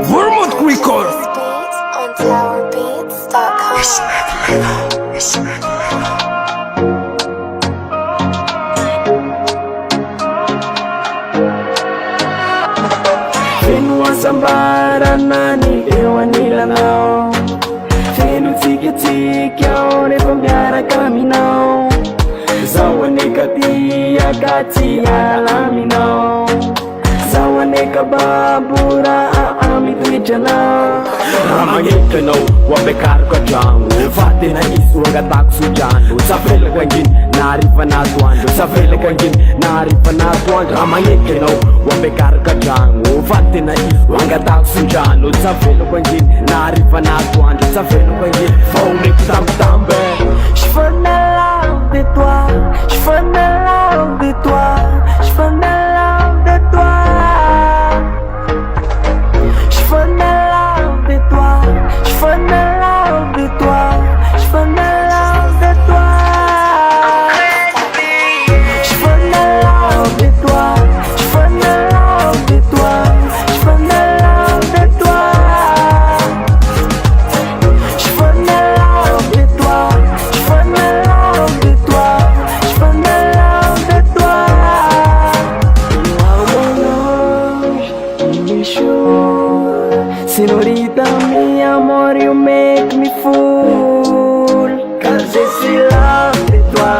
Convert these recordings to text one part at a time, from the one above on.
Vermont Records. On towerbeats.com. Feno asambaranany eo anilanao, feno tsikitsika ao rehefa miaraka aminao. Zao aneka ty akaty alaminao, zao aneka babura amitoetranao. Raha magnety anao ho ampiakariko an-dragno, fa tena izy ho angatako sodrano. Savelaka anginy na hariva natoandro, savelaka anginy na hariva natoandro. Raha magnety anao ho ampiakariko an-dragno, fa tena izy ho angatako sodrano. Savelaka anginy na hariva natoandro, savelaka anginy fa omeko tambitamby. J'veux me love de toi, j'veux me love de toi, j'veux me love de toi. J'veux me love de toi, j'veux me love de toi, j'veux me love de toi. J'veux me love de toi, j'veux me love de toi, j'veux me love de toi. J'veux me love de toi, j'veux me love de toi, j'veux me love de toi. You are my love, you sure. Senorita, mi amor, you make me fool. Car je suis love de toi,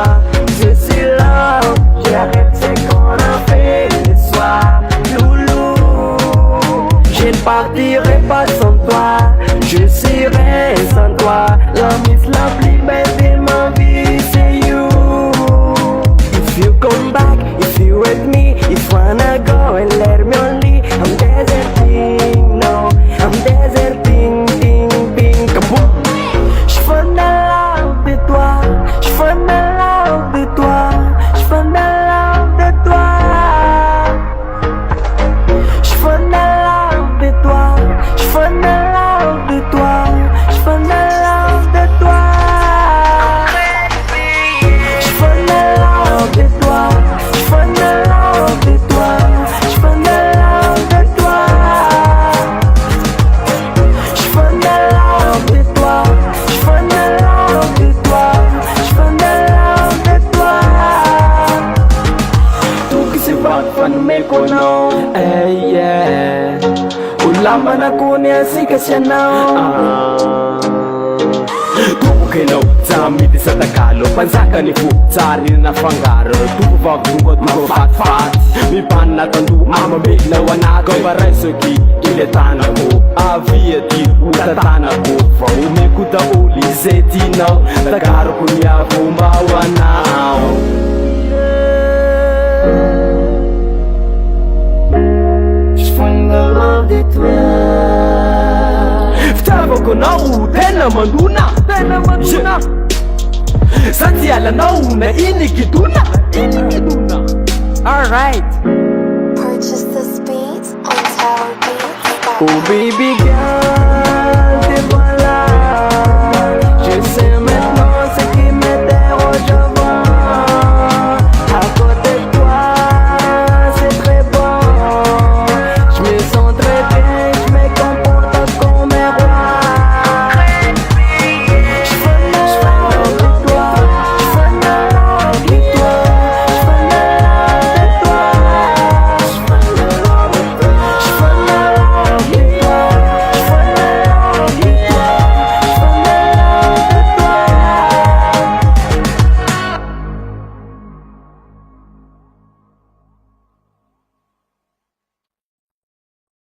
je suis love. J'arrête ce qu'on a fait le soir, loulou. Je ne partirai pas sans toi, je serai sans toi. La miss la plus belle de ma vie, c'est you. If you come back, if you with me, if wanna go and let me only, I'm deserting, no, I'm deserting, ting, ting, kaboom. J'veux me love de toi, j'veux me love de toi, j'veux me love de toi. J'veux me love de toi, j'veux me love de toi, j'veux me love de toi. J'veux me love de toi, j'veux me love de toi, j'veux me love de toi. J'veux me love de toi, j'veux me love de toi, j'veux me love de toi. Tu que se va fanumeko no, hey yeah. Ulaman ako niya si Kasyanaw. Tubukinao sa midi sa Tagalog, pansaka ni Futsari na fangaro. Tubuvavungot magofatfat, mipan na tandu amamig na wanago. Paray suki iletana ko, aviati utatana ko. Fa umekuta uli zetinaw, Tagaro kunya kumawanaw. Love de toi. Fitiavako nao tena mandona, tena mandona. Sati alanao na inikidona, inikidona. Alright. Purchase this beat on towerbeats.com. Oh baby girl,